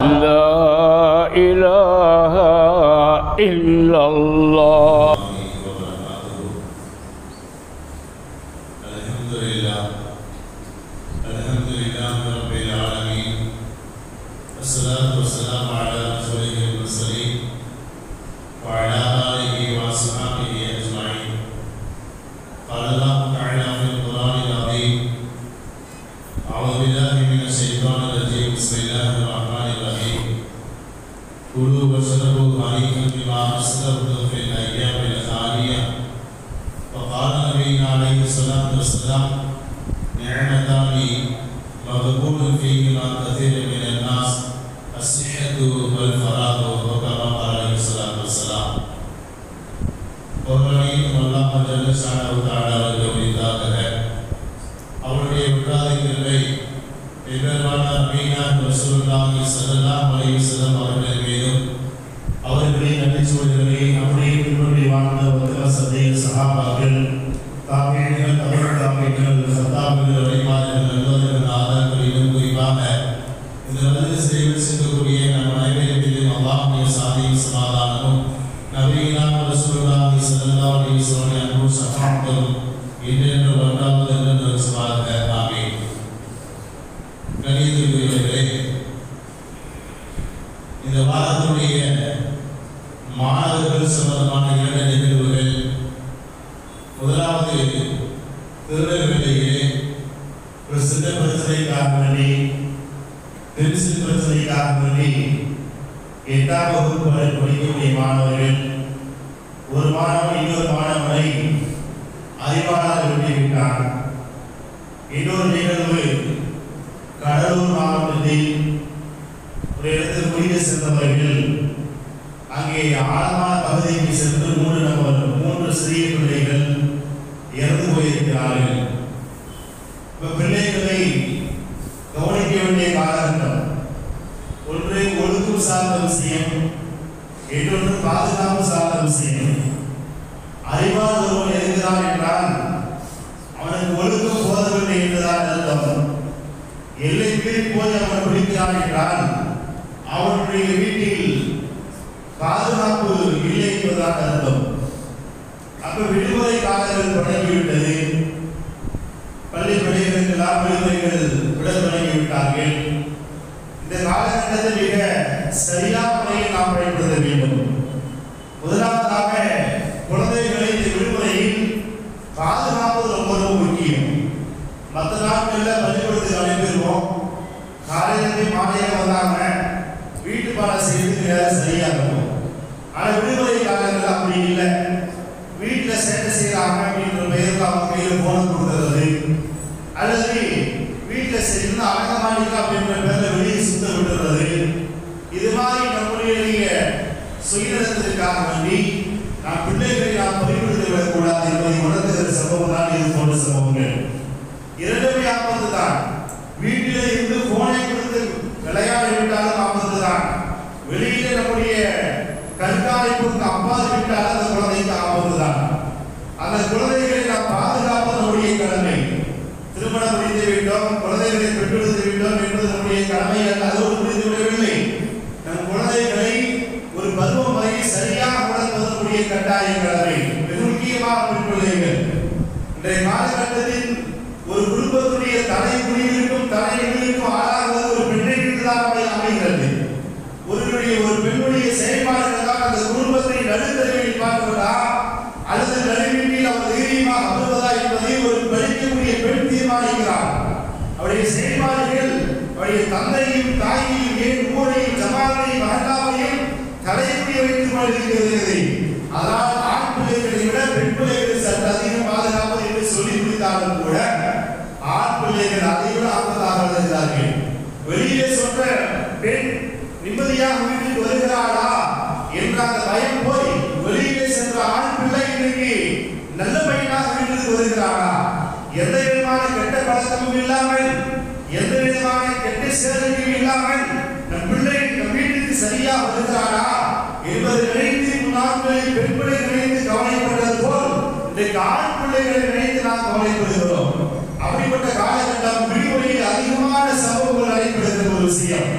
لا إله إلا الله. الحمد لله رب العالمين، والصلاة والسلام على رسوله المرسلين وعلى آله وأصحابه أجمعين. قال الله تعالى في القرآن العظيم: أعوذ بالله من الشيطان الرجيم، بسم الله الرحمن الرحيم. كلوا واشربوا هنيئا بما أسلفتم في الأيام الخالية. وقال نبينا عليه الصلاة والسلام: نعمتان مغبون فيهما كثير من الناس، الصحة والفراغ. وكما قال عليه الصلاة والسلام. ஒருவனையும் அல்லாஹ் ஜல்ல ஷானஹு தஆலா உரித்தாகக அவருடைய விடாதிகளை பெருமானார் நபியினார் ரசூலுல்லாஹி ஸல்லல்லாஹு அலைஹி வஸல்லம் அவர்கள் மீதும் அவர்களின் நபிச்சுவடுகளை அப்படியே பின்பற்றி வாழ்ந்த வசதிய சஹாபாக்கள், தாபீன்கள், தபுத் தாபீன்கள், சத்தாபிகள், வலிமார்கள், நல்லவர்கள், ஆதாரங்களிலும் குறிப்பாக இந்த வலது சேவையில் செல்லக்கூடிய நம் அனைவரின் மீதும் அல்லாஹ்வுடைய சாந்தியும் சமாதானமும் நபியினார் ரசூலுல்லாஹி ஸல்லல்லாஹு அலைஹி வஸல்லம் அன்பும் ஷஃபாஅத்தும் இன்றென்று வந்தாவது என்று சுமாராக. ஆமீன். கணிதத்துறைகளே, இந்த வாரத்துடைய மாணவர்கள் சம்பந்தமான இரண்டு நிகழ்வுகள். முதலாவது, திருநெல்வேலியிலே ஒரு சின்ன பிரச்சனைக்காக வேண்டி, பென்சில் பிரச்சனைக்காக வேண்டி 8ஆம் வகுப்பு வரை படிக்கக்கூடிய மாணவர்கள், ஒரு மாணவன் இன்னொரு மாணவனை அறிவாளால் வெட்டிவிட்டான். இன்னொரு நிகழ்வு, கடலூர் மாவட்டத்தில் ஒரு இடத்தில் குடிக்க சென்றவர்கள் அங்கே ஆழமான பகுதிக்கு சென்று 3 சிறிய பிள்ளைகள் இறந்து போயிருக்கிறார்கள். பிள்ளைகளை கவனிக்க வேண்டிய காலகட்டம். ஒன்று ஒழுக்கம் சார்ந்த விஷயம், இன்னொன்று பாதுகாப்பு சார்ந்த விஷயம். அறிவால் ஒருவன் இருக்கிறான் என்றால் அவனுக்கு ஒழுக்கம் போதவில்லை என்றுதான் அர்த்தம். எல்லைக்கு போய் அவன் பிடிக்கிறான் என்றால் அவனுடைய வீட்டில் பாதுகாப்பு இல்லை என்பதாக அர்த்தம். அப்ப விடுமுறை காலங்கள் தொடங்கிவிட்டது. பள்ளி பிள்ளைகளுக்கெல்லாம் விடுமுறைகள் விட தொடங்கிவிட்டார்கள். இந்த காலகட்டத்தை மிக சரியான முறையில் நாம் பயன்படுத்த வேண்டும். முதலாவதாக, குழந்தைகளை இந்த விடுமுறையில் பாதுகாப்பது ரொம்ப ரொம்ப முக்கியம். மற்ற நாட்களில் பள்ளிக்கூடத்துக்கு அனுப்பிடுவோம், காலையில மாலையில வந்தாங்க, வீட்டு பாடம் செய்யறதுக்கு நேரம் சரியா இருக்கும். ஆனால் விடுமுறை காலங்கள் அப்படி இல்லை. வீட்டில் சேட்டை செய்யறாங்க அப்படின்ற பெயருக்கு அவங்க கையில் போன கொடுக்கறது, அல்லது வீட்டில் செய்யறது அடங்கமானிக்கா அப்படின்ற பேர்ல வெளியே சுத்த விடுறது, இது மாதிரி நம்முடைய சுயநலத்திற்காக வேண்டி நாம் பிள்ளைகளை நாம் பறிகொடுத்து விடக்கூடாது என்பதை உணர்த்துகிற சம்பவம் தான் இது போன்ற சம்பவங்கள். இரண்டுமே ஆபத்து தான். வீட்டிலே இருந்து போனை கொடுத்து விளையாட விட்டாலும் ஆபத்து தான். வெளியில நம்முடைய கண்காணிப்புக்கு அப்பால் விட்டால் அந்த குழந்தைக்கு ஆபத்து தான். அந்த குழந்தைகளை நாம் பாதுகாப்பது நம்முடைய கடமை. திருமணம் முடித்து விட்டோம், குழந்தைகளை பெற்றெடுத்து விட்டோம் என்பது நம்முடைய கடமை அல்ல. அதோடு முடிந்து விடவில்லை. நம் குழந்தைகளை ஒரு பருவம் வரை சரியாக வளர்ப்பது நம்முடைய கட்டாய கடமை. மிக முக்கியமான பிள்ளைகள் இன்றைய காலகட்டத்தில் ஒரு குடும்பத்துடைய தலைமுடிவிற்கும் தலைமுடிவிற்கும் ஆளாகுவது ஒரு பெண்ணிற்கு தான் அமைகிறது. ஒரு பெண்ணுடைய செயல்பாடுகள் தான் அந்த குடும்பத்தை நடுத்தரவில் பார்க்கிறதா அல்லது நடுவீட்டில் அவர் தைரியமாக அமர்வதா என்பதை ஒரு படிக்கக்கூடிய பெண் தீர்மானிக்கிறார். அவருடைய செயல்பாடுகள் அவருடைய தந்தையும் தாயையும் ஏன் ஊரையும் ஜமாலையும் மகளாவையும் தலைமுடிய வைத்துக் கொண்டிருக்கிறது. அதனால் ஆண் பிள்ளைகளை விட பெண் பிள்ளைகளை சற்று அதிகம் பாதுகாப்பது என்று சொல்லி முடித்தாலும் கூட ஆண் பிள்ளைகள் அதை விட ஆபத்தாக இருக்கிறார்கள். வெளியே சொன்ன பெண் நிம்மதியாக வீட்டுக்கு வருகிறாளா என்ற அந்த பயம் போய் வெளியே சென்ற ஆண் பிள்ளை இன்றைக்கு நல்ல பையனாக வீட்டுக்கு வருகிறாளா, எந்த விதமான கெட்ட பழக்கமும் இல்லாமல், எந்த விதமான கெட்ட சேர்க்கையும் இல்லாமல் நம் பிள்ளை நம் வீட்டுக்கு சரியா வருகிறாளா என்பதை நினைத்து முன்னாட்களில் பெண் பிள்ளை நினைத்து கவலைப்பட்டது போல் இன்றைக்கு ஆண் பிள்ளைகளை நினைத்து நாம் கவலைப்படுகிறோம். அப்படிப்பட்ட காலகட்டம் விடுமுறையில் அதிகமான சம்பவங்கள் நடைபெறுகிற ஒரு விஷயம்.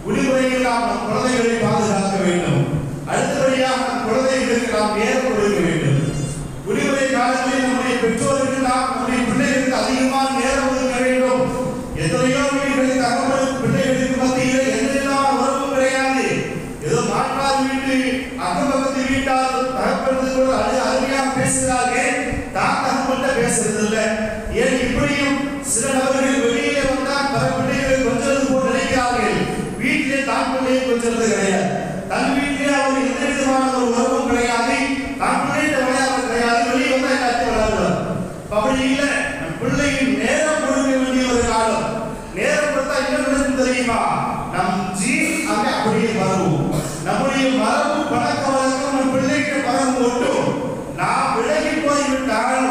விடுமுறை அடிப்படையில் நாம் நம் குழந்தைகளை பாதுகாக்க வேண்டும். அடுத்தபடியாக நம் குழந்தைகளுக்கு நாம் நேரம் கொடுக்க வேண்டும். விடுமுறை காலங்களில் நம்முடைய பெற்றோருக்கு நாம் நம்முடைய பிள்ளைகளுக்கு அதிகமான நேரம் ஒதுக்க வேண்டும். எத்தனையோ வீடுகளில் தகவல் பிள்ளைகளுக்கு மத்தியில் எந்தெல்லாம் உறவும் கிடையாது. ஏதோ மாற்றார் வீட்டு அக்கம் பக்கத்து வீட்டார் தகப்பனது கூட அருமையாக பேசுகிறார்கள், தான் தகப்பட்ட பேசுறது இல்லை. ஏன் இப்படியும் சில நபர்கள் வெளியிலே வந்தால் பல பிள்ளைகளை கொஞ்சது போல் நினைக்கிறார்கள். வீட்டிலே தான் பிள்ளையை கொஞ்சது கிடையாது. தன் வீட்டிலே அவர் எந்த விதமான ஒரு உறவும் கிடையாது, தான் பிள்ளைகிட்ட விளையாட கிடையாது. வெளியே வந்தா எல்லாத்தையும் விளையாடுவார். அப்படி இல்லை, நம் பிள்ளையின் நேரம் கொடுக்க வேண்டிய ஒரு காலம். நேரம் கொடுத்தா என்ன நடக்கும் தெரியுமா? நம் ஜீன் அங்கே அப்படியே வரும். நம்முடைய மரபு பழக்க வழக்கம் நம் பிள்ளைகிட்ட பழகும் மட்டும் நாம் விலகி போய்விட்டால்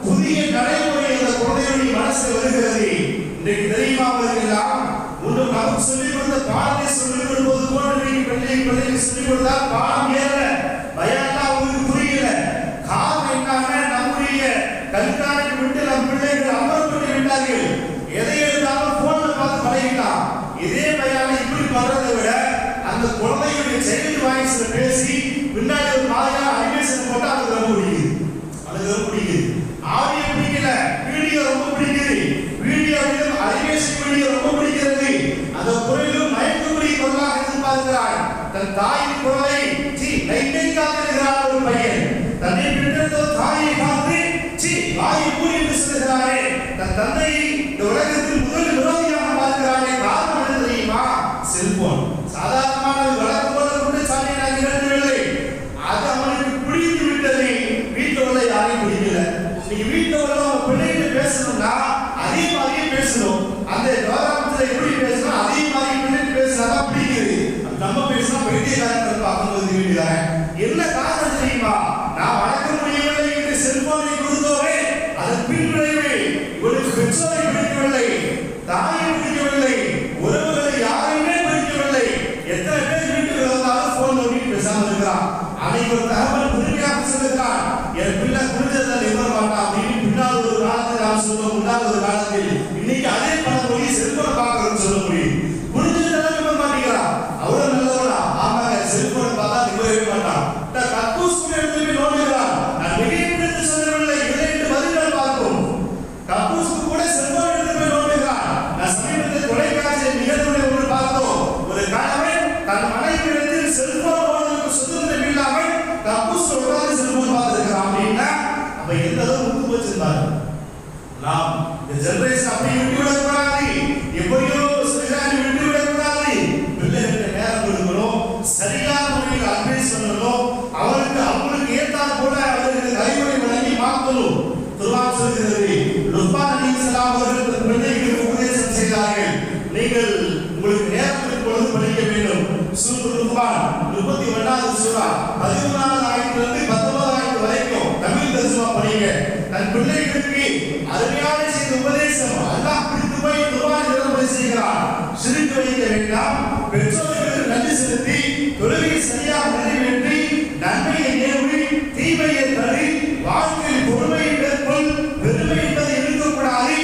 புதிய நடைமுறை அந்த குழந்தையுடைய மனசு வருகிறது. இன்றைக்கு தெரியுமா அவர்களெல்லாம் ஒன்றும் நமக்கு சொல்லிக் கொடுத்த பாடத்தை சொல்லிக் கொடுப்பது போல பிள்ளைக்கு சொல்லிக் கொடுத்தால் பாடம் ஏற பயம்லாம் அவங்களுக்கு புரியல. காரணம் என்னன்னா நம்முடைய கல்விக்கு விட்டு நம் பிள்ளைகள் அமர்ப்பட்டு விட்டார்கள். எதை எடுத்தாலும் போன்ல பார்த்து பழகிட்டான். இதே பையனை இப்படி பண்றதை விட அந்த குழந்தையுடைய சைல்டு வாய்ஸ்ல பேசி பின்னாடி ஒரு மாதிரியா அனிமேஷன் போட்டா அது ரொம்ப பிடிக்குது. அது ரொம்ப பிடிக்குது. ஆடியோ பிடிக்கல, வீடியோ ரொம்ப பிடிக்குது. வீடியோவிலும் அனிமேஷன் வீடியோ ரொம்ப பிடிக்கிறது. அந்த குரலும் மயக்கும்படி குரலாக எதிர்பார்க்கிறான். தன் தாயின் குரலை லைட்டை காத்திருக்கிறான் ஒரு பையன். தன்னை பெற்றெடுத்த தாயை பார்த்து வாயை கூறி பேசுகிறாரே, தன் தந்தையை இந்த உலகத்தில் முதல் விரோதியாக பார்க்கிறாரே. காரணம் என்ன தெரியுமா? செல்போன். சாதாரணமான வழக்கு போல கொண்டு சாலையாக நிகழ்ந்தவில்லை. அது அவனுக்கு பிடித்து விட்டது. வீட்டில் உள்ள யாரையும் பிடிக்கல. நீங்க வீட்டில் உள்ள பிள்ளைகள் பேசணும்னா அதே மாதிரியே பேசணும். அந்த விவகாரத்தில் எப்படி பேசணும் அதே மாதிரி பிள்ளைகள் பேசினாதான் பிடிக்குது. நம்ம பேசினா பைத்தியக்காரர்கள் பார்க்கும்போது வேண்டியதானே. என்ன காரணம் தெரியுமா? நான் வளர்க்க முடியவில்லை என்று செல்போனை கொடுத்தோமே அதன் பின்விளைவு இவனுக்கு பெற்றோரை பிடிக்கவில்லை, தாயை பிடிக்கவில்லை, உறவுகளை யாரையுமே பிடிக்கவில்லை. எத்தனை பேர் வீட்டுக்கு வந்தாலும் போன் நோக்கி பேசாம இருக்கிறான். அன்னைக்கு ஒரு தகவல் புதுமையாக சொல்லுகிறான், என் பிள்ளை புரிஞ்சதில் நிவர் மாட்டான் அப்படின்னு பின்னால் ஒரு காலத்தில் நாம் சொல்லுவோம். முன்னாள் ஒரு காலத்தில் இன்னைக்கு அதே பல மொழி செல்போனை பார்க்கறதுன்னு சொல்ல முடியும். புரிஞ்சதெல்லாம் நிவர் மாட்டேங்கிறான். அவ்வளவு நல்லவனா? ஆமாங்க, செல்போனை பார்த்தா நிவரவே மாட்டான். கக்கூஸ் கூட எடுத்து நோண்டுகிறான். நான் மிகைப்படுத்தி சொல்லவில்லை, இல்லை என்று பதில்கள் பார்க்கும். கக்கூஸ் கூட செல்போன் எடுத்து நோண்டுகிறான். நான் சமீபத்தில் தொலைக்காட்சியில் நிகழ்வுகளை ஒன்று பார்த்தோம். ஒரு கணவன் தன் மனைவியிடத்தில் செல்போன் ஓடுவதற்கு சுதந்திரம் இல்லாமல் கக்கூஸ் உட்கார்ந்து செல்போன் பார்த்திருக்கிறான். அப்படின்னா அப்ப எந்த அளவு முத்து வச்சிருந்தாரு. நாம் இந்த ஜெனரேஷன் அப்படி விட்டு விடக்கூடாது. எப்படியோ சரியாக விட்டு விடக்கூடாது. பிள்ளைகளுக்கு நேரம் கொடுக்கணும், சரியான முறையில் அட்வைஸ் பண்ணணும். அவங்களுக்கு ஏற்றால் போல அவர்களுக்கு அறிவுரை வழங்கி மாற்றணும். குர்ஆன் சொல்கிறது, லுக்மான் அலைஹிஸ்ஸலாம் அவர்கள் பிள்ளைகளுக்கு உபதேசம் செய்தார்கள். நீங்கள் உங்களுக்கு நேரம் பொழுது படிக்க வேண்டும். சூரத்துல் லுக்மான் 31வது சூரா 13வது ஆயத்திலிருந்து 19வது ஆயத்து வரைக்கும் தமிழ் தர்ஜுமா படிங்க. தன் பிள்ளைகளுக்கு அருமையான செய்த உபதேசம். அல்லாஹ் பிடித்து போய் குர்ஆன் நிரம்பி செய்கிறான். சிரித்து வைக்க வேண்டாம். பெற்றோர்களுக்கு நன்றி செலுத்தி தொழுகையை சரியாக நிறைவேற்றி நன்மையை நேர்வி தீமையை தள்ளி வாழ்க்கையில் பொறுமையை மேற்கொள். பெருமை என்பதை இருக்கக்கூடாது.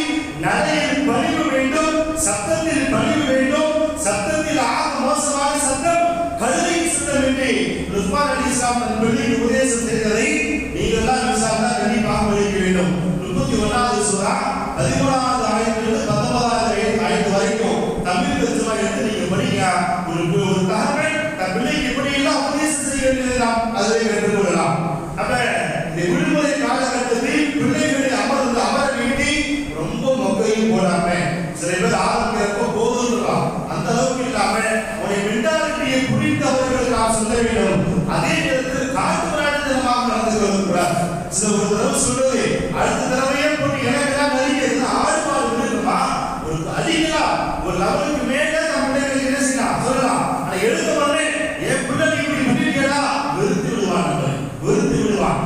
நடையில் பணிவு வேண்டும், சத்தத்தில் பணிவு வேண்டும். சத்தத்தில் ஆக மோசமான சத்தம் கழுதை சத்தம் என்று லுக்மான் அலைஹிஸ்ஸலாம் தன் பிள்ளைக்கு உபதேசம் செய்ததை நீங்கள் எல்லாம் விசாரணை கண்டிப்பாக படிக்க வேண்டும். 31வது சூரா 13வது ஆயத்திலிருந்து 19வது ஆயத்து வரைக்கும் தமிழ் தர்ஜுமா எடுத்து நீங்க படிங்க. ஒரு தகவல் தன் பிள்ளைக்கு எப்படி எல்லாம் உபதேசம் செய்ய வேண்டியதை நாம் அதிலே கற்றுக்கொள்ளலாம். அப்ப இந்த விடுமுறை காலகட்டத்தில் பிள்ளைகளை அமர வீட்டி ரொம்ப மொக்கையும் போடாம சில பேர் ஆரம்பிக்கிறப்ப போதும் அந்த அளவுக்கு இல்லாம உடைய மென்டாலிட்டியை புரிந்தவர்கள் நாம் சொல்ல வேண்டும். அதே நேரத்தில் காட்டு விளையாட்டுத்தனமாக நடந்து கொள்ளக்கூடாது. சில ஒரு தடவை சொல்றது அடுத்த தடவையே போட்டு எனக்கெல்லாம் நடிக்கிறது ஆழ்பாடு விடுமா ஒரு அடிக்கலாம். ஒரு லெவலுக்கு மேலே நம்ம பிள்ளைகளுக்கு என்ன செய்யலாம் சொல்லலாம். ஆனா எடுத்த உடனே என் பிள்ளை இப்படி பண்ணிருக்கா வெறுத்து விடுவான்.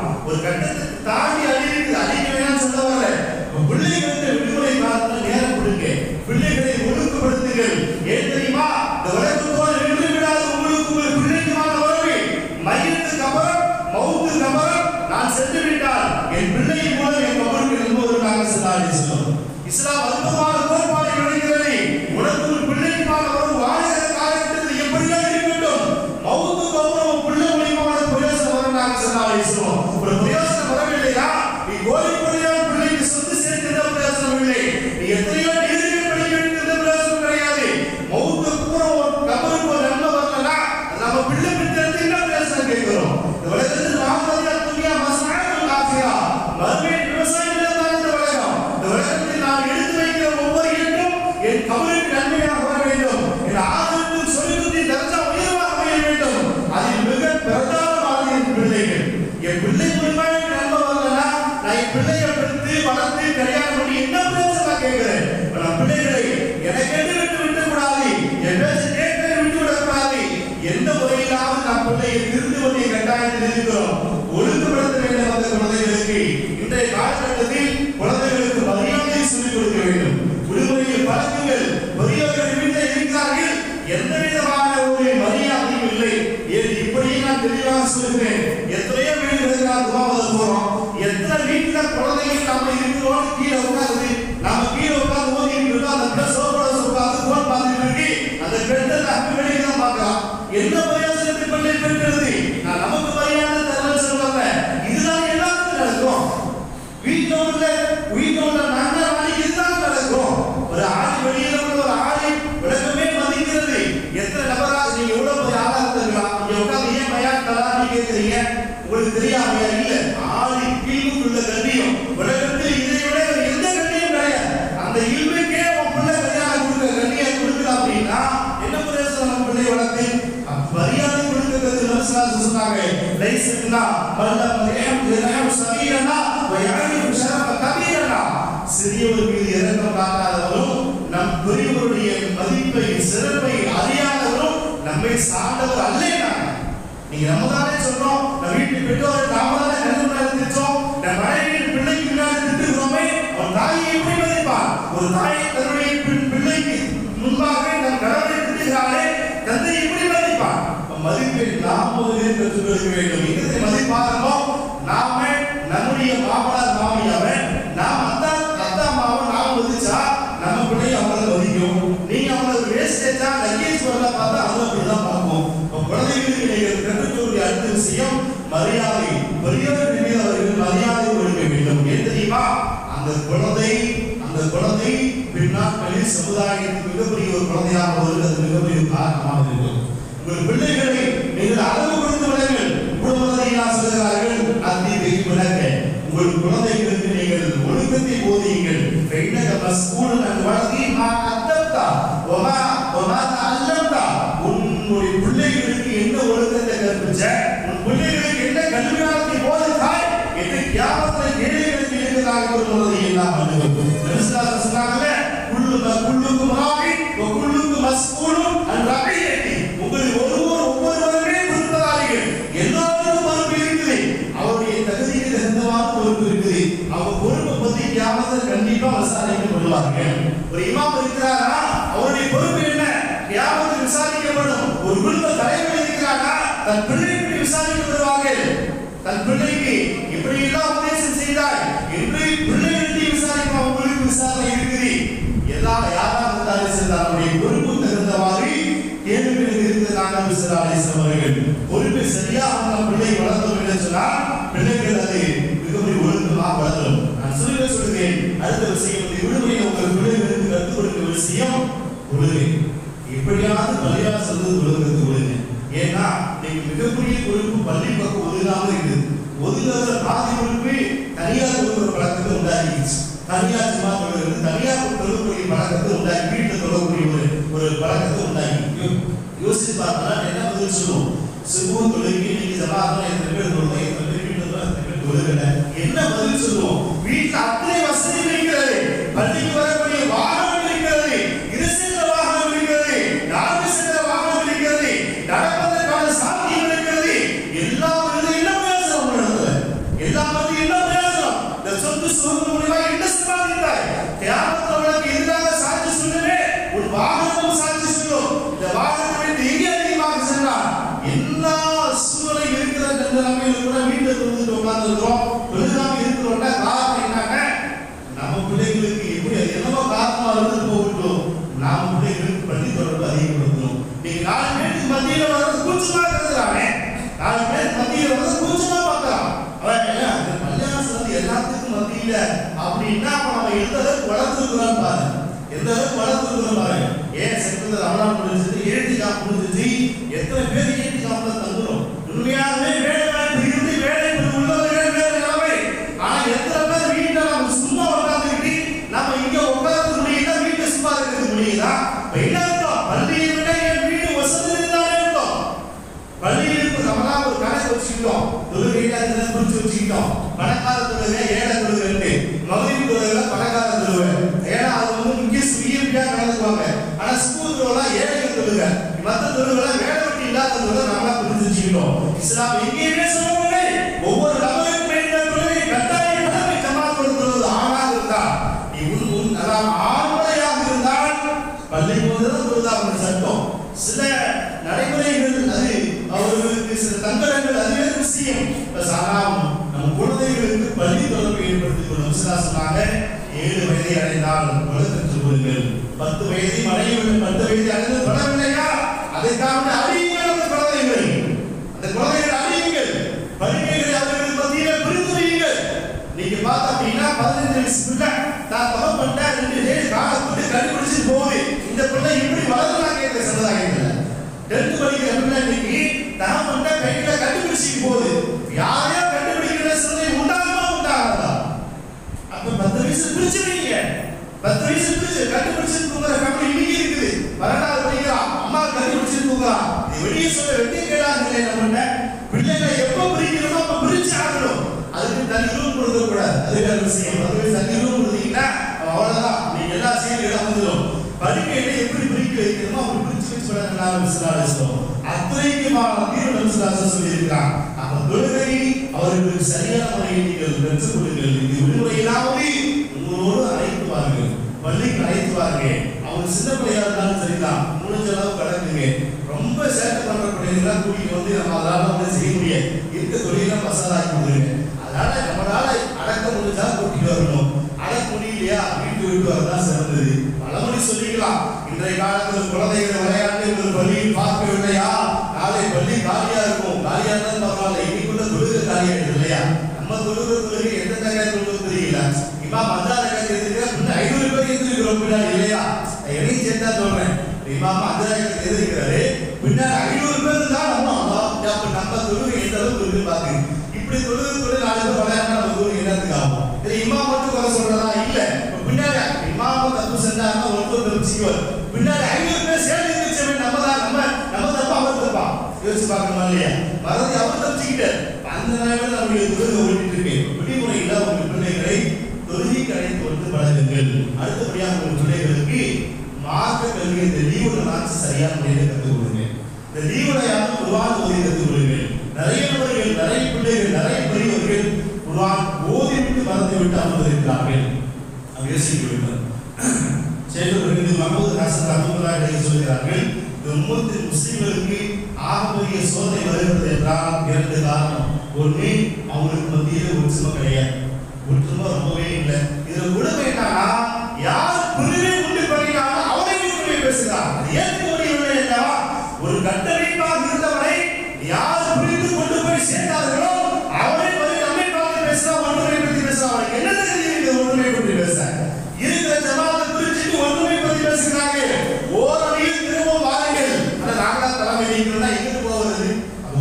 எந்த முறையிலாவது நம் பிள்ளையை திருந்துவதை கட்டாயத்தில் இருக்கிறோம். ஒழுங்குபடுத்த வேண்டும் அந்த குழந்தைகளுக்கு. இன்றைய காலகட்டத்தில் குழந்தைகளுக்கு மரியாதை சொல்லிக் கொடுக்க வேண்டும். விடுமுறையில் பழக்கங்கள் பெரியவர்கள் வீட்டில் இருக்கிறார்கள், எந்த விதமான ஒரு மரியாதையும் இல்லை. இப்படியே நான் தெளிவாக சொல்லுகிறேன். எத்தனையோ வீடுகளுக்கு நான் துவாவத போறோம். எத்தனை வீட்டுல குழந்தைகள் நாம இருக்கிறோம், கீழே உட்காருது, நாம கீழே உட்கார்ந்து ஓதிட்டு இருக்கோம், அந்த பிள்ளை சோப்போட உட்கார்ந்து போன் பார்த்துட்டு இருக்கு, அந்த பெண்கள் அப்படி வெளியே தான் பார்க்கலாம். என்ன பிரயோஜனத்தை பிள்ளை பெற்றது? நான் நமக்கு மரியாதை தரல சொல்லுவாங்க. இதுதான் எல்லாத்துக்கும் நடக்கும். வீட்டோட நல்ல நாளைக்கு இதுதான் நடக்கும். ஒரு ஆளை வெளியில ஒரு ஆளை விளக்கமே மதிக்கிறது. எத்தனை நபரா நீங்க எவ்வளவு பெரிய ஆளா இருக்கலாம், நீங்க உட்கார்ந்து ஏன் மயாட்டலா கேட்கறீங்க? உங்களுக்கு தெரியாமையா? இல்ல, ஆளை கீழும் உள்ள கண்ணியம் உலகத்தில் இதை விட எந்த கண்ணியம் கிடையாது. அந்த இல்மைக்கே உன் பிள்ளை கல்யாணம் கொடுக்க கண்ணியம் கொடுக்கலாம் அப்படின்னா என்ன பிரயோஜனம்? நம்ம பிள்ளை வளர்த்து மரியாதை கொடுக்கிறது சொன்னாங்க. லைசன்னா மல்லம் ரஹம் சகீரனா வயஅரிஃபு ஷரஃப கபீரனா. சிறியவர் மீது இரக்கம் காட்டாதவரும் நம் பெரியவருடைய மதிப்பை சிறப்பை அறியாதவரும் நம்மை சார்ந்தவர் அல்ல. நீங்க நம்ம தானே சொல்றோம், நம்ம வீட்டு பெற்றோர் நாம தானே கல்யாணம் நடத்திச்சோம், நம்ம மனைவியின் பிள்ளைக்கு முன்னாடி திட்டுகிறோமே, அவன் தாயை எப்படி மதிப்பான்? ஒரு தாயை தன்னுடைய பிள்ளைக்கு முன்பாக நம் கடவுளை திட்டுகிறாரே, தந்தை எப்படி மதிப்பான்? மதிப்பை நாம் முதலில் கற்றுக்கொள்ள வேண்டும். எங்களை மதிப்பாரோ நாம நம்முடைய மாமனார் மாமியாவை நாம் அத்தா மாவை நாம் மதிச்சா நம்ம பிள்ளை அவங்களை மதிக்கும். நீங்க அவங்களை வேஸ்டேஜா லக்கேஜ் பொருளை பார்த்தா அவங்க அப்படிதான் பார்ப்போம். குழந்தைகளுக்கு நீங்கள் கற்றுக்கொள்ள அடுத்த விஷயம் மரியாதை. பெரியவர்கள் மீது அவர்கள் மரியாதை கொடுக்க வேண்டும். ஏன் தெரியுமா? அந்த குழந்தை பின்னாட்களில் சமுதாயத்துக்கு மிகப்பெரிய ஒரு குழந்தையாக வருவது மிகப்பெரிய காரணமாக இருக்கும். உங்கள் பிள்ளைகளை நீங்கள் அளவு கொடுத்து விடுங்கள். குடும்பத்தை சொல்கிறார்கள், அதை விளக்க உங்கள் குழந்தைகளுக்கு நீங்கள் ஒழுக்கத்தை போதியுங்கள். உன்னுடைய பிள்ளைகளுக்கு என்ன ஒழுக்கத்தை கற்பிச்ச, உன் பிள்ளைகளுக்கு என்ன கல்வியாளத்தை போதித்தாய் என்று கியாமத்தில் கேள்விகளுக்கு இருக்கிறதாக சொல்வதை எல்லாம் சொன்னாங்களே. குள்ளுக்கும் ராவி குள்ளுக்கும் மஸ்ஊலும் அன் ரபியத்தி. உங்கள் ஒவ்வொருவருமே பொறுப்பதாரிகள், எல்லாருக்கும் பொறுப்பு இருக்குது. அவருடைய தகுதிக்கு தகுந்தவாறு பொறுப்பு இருக்குது. அவங்க பொறுப்பை பற்றி கியாமத்தில் கண்டிப்பா விசாரிக்கப்படுவார்கள். ஒரு இமாம் இருக்கிறாரா, அவருடைய பொறுப்பு என்ன? கியாமத்தில் விசாரிக்கப்படும். ஒரு குடும்ப தலைவர் இருக்கிறாரா, தன் பிள்ளைக்கு விசாரிக்கப்படுவார்கள். தன் பிள்ளைக்கு இப்படி எல்லாம் உபதேசம் செய்தாய் என்று பிள்ளைகளுக்கு விசாரிக்க உங்களுக்கு விசாரணை இருக்குது. யாராக இருந்தாலும் தன்னுடைய பொறுப்பு தகுந்தவாறு கேள்விகளுக்கு இருக்கிறாங்க அவர்கள். பொறுப்பை சரியாக நம்ம பிள்ளை வளர்த்தோம் என்று சொன்னால் பிள்ளைகள் அது மிகப்பெரிய ஒழுக்கமாக வளரும். நான் சொல்லுகிறேன். அடுத்த விஷயம், விடுமுறையில் உங்கள் பிள்ளைகளுக்கு கற்றுக் கொடுக்க விஷயம் ஒழுங்கு. எப்படியாவது மரியாதை சொல்றது ஒழுங்கு ஒழுங்கு. ஏன்னா நீங்க மிகப்பெரிய பொறுப்பு பள்ளி பக்கம் ஒதுங்காம இருக்குது. ஒதுங்காத பாதி பொறுப்பு தனியார் தொழுகிற பழக்கத்தை உண்டாகிடுச்சு. தனியார் சும்மா தொழுகிறது, தனியார் தொழுகக்கூடிய பழக்கத்தை உண்டாகி, வீட்டில் தொழக்கூடிய ஒரு பழக்கத்தை உண்டாகி யோசிச்சு பார்த்தா என்ன பதில் சொல்லுவோம்? சுபு தொழுகை நீங்க ஜமாத்துல எத்தனை பேர் தொழுகை, எத்தனை பேர் வீட்டுல எத்தனை பேர் தொழுகல, என்ன பதில் சொல்லுவோம்? வீட்டில் அத்தனை வசதி இருக்கிறது, பள்ளிக்கு வரக்கூடிய வாகனம் இருக்கிறது, இருசக்கர வாகனம் இருக்கிறது, 4 சக்கர வாகனம் இருக்கிறது, நடப்பதற்கான சாத்தியம் இருக்கிறது. எல்லாம் என்ன பிரயோஜனம் நடந்தது? எல்லாம் என்ன பிரயோஜனம்? இந்த சொத்து சுகம் மூலமா என்ன சம்பாதித்தாய்? தியாகத்தவர்களுக்கு எதிராக சாட்சி சொல்லுவே, உன் வாகனம் சாட்சி சொல்லும். இந்த வாகனத்தை எங்கே அதிகமாக சென்றான்? எல்லா சூழலை இருக்கிற நிலைமையில கூட வீட்டில் தொழுது உட்கார்ந்துருக்கிறோம். தொழுதாம இருக்கிறோம்னா காரணம் என்னங்க? நம்ம பிள்ளைகளுக்கு எப்படி என்னவோ காரணமா இருந்து போகட்டும், நாம பிள்ளைகளுக்கு பள்ளி தொடர்பு அதிகப்படுத்தணும். நீங்க 4 பேருக்கு மத்தியில வர்றது கூச்சமா இருக்கிறானே, 4 பேர் மத்தியில வர்றது கூச்சமா பார்க்கலாம். அவன் கல்யாணம் எல்லாத்துக்கும் மத்தியில அப்படின்னா நம்ம எந்த அளவுக்கு வளர்த்துருக்கிறோம் பாரு, எந்த அளவுக்கு வளர்த்துருக்கிறோம் பாரு. ஏன் சென்றது ரமணான் முடிஞ்சது, ஏடிகா முடிஞ்சது, எத்தனை பேர் ஏடிகாவுல தங்குறோம். உண்மையாகவே வேலை வாய்ப்பு இருந்து வேலை உள்ளவர்கள் வேலை நிலைமை. ஆனா எத்தனை பேர் வீட்டை நம்ம சும்மா உட்காந்துக்கிட்டு நம்ம இங்க உட்கார்ந்து முடியுதா, வீட்டை சும்மா இருக்கிறது முடியுதா? என்ன பள்ளியை விட என் வீடு வசதி இருந்தாலே இருக்கும். பள்ளியில் நம்மளா ஒரு கணக்கு வச்சுக்கிட்டோம், தொழுகையில குறிச்சு வச்சுக்கிட்டோம். பணக்கார தொழுகை, ஏழை தொழுகை, மகளிர் தொழுகை, பணக்கார தொழுகை. ஏன்னா அது முக்கிய சுயப்பியா நடந்துக்குவாங்க. ஆனா ஸ்கூல் தொழுகை ஏழை தொழுகை, மற்ற தொழுகை வேலை வெட்டி இல்லாதவங்க நாம புரிஞ்சுக்கிட்டோம். இஸ்லாம் எங்கேயுமே சொல்லவில்லை ஒவ்வொரு நபருக்கும் இந்த தொழுகை கட்டாயமாக ஜமாத் கொடுக்கிறது. ஆணாக இருந்தால் நீ அதாவது ஆண்மையாக இருந்தால் பள்ளி போதுதான் தொழுதாங்க சட்டம். சில நடைமுறைகள் அது அவர்களுக்கு சில தங்கடங்கள் அது வேறு விஷயம். நம் குழந்தைகளுக்கு பள்ளி தொடர்பு ஏற்படுத்திக் கொள்ளும். சொன்னாங்க 7 வயதை அடைந்தால் வளர்த்து கொள்ளுங்கள், 10 வயதை அடையவில்லை, 10 வயதை அடைந்து தொடரவில்லையா அதற்காக அறியுங்கள். அந்த குழந்தைகள் அறியுங்கள், பள்ளிகளை அவர்கள் மத்தியில் புரிந்து வையுங்கள். நீங்க பார்த்தா அப்படின்னா 15 வயசு பிள்ளை நான் தவறு பண்ணிட்டேன் 2 டேஸ் காலத்துக்கு கண்டுபிடிச்சு போகுது. இந்த பிள்ளை எப்படி வளர்றாங்க இந்த சமுதாயத்தில் 10th படிக்கிற பிள்ளை இன்னைக்கு நான் பண்ண கையில கண்டுபிடிச்சு போகுது. யாரையா கண்டுபிடிக்கிற சூழ்நிலை உண்டாகுமா உண்டாகாதா? அப்ப 10 வயசு பிரிச்சுறீங்க, 10 வயசு பிரிச்சு கண்டுபிடிச்சு தூங்குற ஃபேமிலி இன்னைக்கு இருக்குது. 12வது படிக்கிறா அம்மா கண்டுபிடிச்சு தூங்குறா. இது வெளியே சொல்ல வெட்டி கேடாங்க. நம்ம பிள்ளைகளை எப்ப பிரிக்கணுமோ அப்ப பிரிச்சு ஆகணும். அதுக்கு தனி ரூம் கொடுக்க கூடாது. அது வேற விஷயம். அதுவே தனி ரூம் கொடுத்தீங்கன்னா அவ்வளவுதான், நீங்க எல்லா சீரியலும் வந்துடும். படுக்கையில எப்படி பிரிக்க வைக்கணுமோ அப்படி பிரிச்சு வச்சுக்கலாம். அத்தனைக்குமான தீர்வு சொல்லியிருக்கிறான். அப்ப தொழுகை அவர்களுக்கு சரியான முறையில் நீங்கள் பெற்றுக் கொடுங்கள். இது விடுமுறையிலாவது உங்களோடு அழைத்துவார்கள், பள்ளிக்கு அழைத்துவார்கள். அவங்க சின்ன பிள்ளையா இருந்தாலும் சரிதான், முடிஞ்ச அளவு கடக்குங்க. ரொம்ப சேட்டை பண்ற பிள்ளைகள்லாம் கூட்டிட்டு வந்து நம்ம அதனால வந்து செய்ய முடியாது. இருக்க தொழிலாம் மசாலாக்கி கொடுங்க. அதனால நம்மளால அடக்க முடிஞ்சா கூட்டிட்டு வரணும். அடக்க முடியலையா வீட்டு விட்டு வரதான் சிறந்தது. பலமுறை சொல்லிக்கலாம். இன்றைய காலத்தில் குழந்தைகள் விளையாட்டு ஒரு பள்ளியில் பார்க்கவில்லையா, நாளை பள்ளி காலியா இருக்கும். காலியா இருந்தாலும் பரவாயில்ல, இன்னைக்குள்ள தொழுகை காலியாயிடுது இல்லையா? நம்ம தொழுகை எந்த தகவல் தொழுகை தெரியல. இமாம் அஞ்சாறு இருக்கிற 500 பேர் இருக்கிறோம் பின்னாடி இல்லையா? எதையும் சேர்த்தா சொல்றேன். இமாம் அஞ்சாறு இருக்கிறாரு, பின்னாடி 500 பேர் தான் நம்ம தொழுகை எந்த அளவுக்கு இருக்கு பாத்து. இப்படி தொழுகை 4 பேர் விளையாட்டா நம்ம தொழுகை என்னத்துக்கு ஆகும்? இமாம் மட்டும் குறை சொல்றதா இல்ல. பின்னாடி இமாம் தப்பு செஞ்சாங்க ஒருத்தர் சிக்குவார். பின்னாடி 500 பேர் சேர்ந்து இருந்துச்சு. நம்ம தப்பா அவர் தப்பா யோசிச்சு பார்க்கணுமா இல்லையா? மறந்து அவர் தப்பிச்சுக்கிட்டார். அந்த நேரத்தில் நம்முடைய தொழுகை ஓடிட்டு இருக்கு. விடுமுறையில உங்க பிள்ளைகளை தொழுகைக்கு அழைத்து வந்து பழகுங்கள். அடுத்தபடியாக உங்கள் பிள்ளைகளுக்கு மார்க்க கல்வி இந்த லீவுல நாச்சு சரியான முறையில் கற்றுக் கொடுங்க. இந்த லீவுல யாரும் குர்ஆன் ஓதி கற்றுக் கொடுங்க. நிறைய நபர்கள், நிறைய பிள்ளைகள், நிறைய பெரியவர்கள் குர்ஆன் ஓதி விட்டு மறந்து விட்டு அமர்ந்திருக்கிறார்கள். அவங்க யோசிக்க வேண்டும். சேகர் மஹமூத் ஹசன் ரஹ்மத்துல்லாஹி சொல்கிறார்கள், இந்த உம்மத்து முஸ்லிம்களுக்கு ஆகப்பெரிய சோதனை வருகிறது என்றால் 2 காரணம். ஒன்று, அவங்களுக்கு மத்தியில் ஒற்றுமை கிடையாது. ஒற்றுமை ரொம்பவே இல்லை. இதுல உண்மை என்னன்னா, யார் புரிதலை உண்டு பண்ணினாலும் அவரை உண்மை பேசுகிறார். அது ஏற்க முடியவில்லை என்றா, ஒரு கட்டமைப்பாக இருந்தவரை யார் புரிந்து கொண்டு போய் சேர்ந்தார்களோ அவரை பற்றி நம்மை பார்த்து பேசுறான், ஒன்றுமை பற்றி பேசுறான். என்ன தெரியுது ஒன்றுமை பற்றி பேச? இருக்கிற ஜமாத்தை பிரிச்சுட்டு ஒன்றுமை பற்றி பேசுகிறாங்க. ஓரணியில் திரும்பவும் வாருங்கள். ஆனா நாங்களா தலைமை நீங்கன்னா எங்கிட்டு போவது?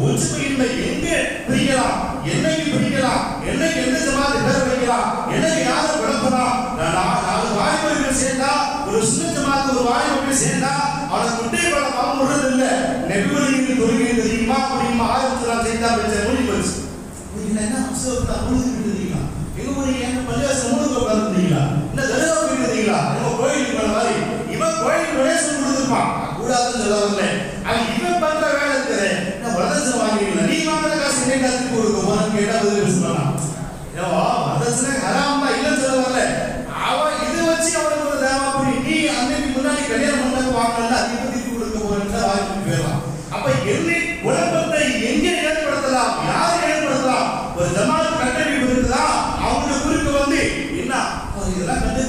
ஒற்றுமை இல்லை. எங்க பிரிக்கலாம், என்னைக்கு பிரிக்கலாம், என்னைக்கு எந்த ஜமாத்தை பேர வைக்கலாம், என்னைக்கு யாரை விளக்கலாம்? 4 வாய்ப்புகள் சேர்ந்தா ஒரு சுன்ன ஜமாத் ஒரு வாய்ப்பு சேர்ந்தா அவனை குட்டை பல பாவம் விடுறது இல்லை. நெபிவழிக்கு தொழுகை தெரியுமா அப்படிமா ஆயிரத்தில் சேர்ந்தா வச்ச மொழி போச்சு. என்ன அம்சத்தை அமுழுது தெரியுங்களா? எங்க போறீங்க? என்ன பள்ளிவாசல் முழுக்க உட்காந்துருந்தீங்களா? என்ன தர்கா போயிருந்தீங்களா? நம்ம கோயிலுக்கு போன மாதிரி இவன் கோயிலுக்கு விளையாசம் கொடுத்துருப்பான். கூடாதுன்னு சொல்லவில்லை. அவன் இவன் பண்ற வேலை இருக்குது. என்ன வரதட்சணை வாங்கிக்கல, நீ வாங்குற காசு என்ன காசுக்கு கொடுக்க போறான்னு கேட்டா பதில் சொல்லலாம். ஏவா வரதட்சணை ஹராம் தான் இல்லைன்னு சொல்ல வரல. அவன் இது வச்சு அவனுக்கு ஒரு தேவை பண்ணி நீ அன்னைக்கு முன்னாடி கல்யாணம் பண்ண வாங்கல அதிபதிக்கு கொடுக்க போறேன்னு வாய்ப்பு போயிடலாம். அப்ப என்னை குழப்பத்தை எங்கே ஏற்படுத்தலாம், யாரை ஏற்படுத்தலாம்? ஒரு ஜமாத் கட்டமைப்பு இருக்குதா, அவங்களுக்கு குறுக்க வந்து என்ன இதெல்லாம் கண்டு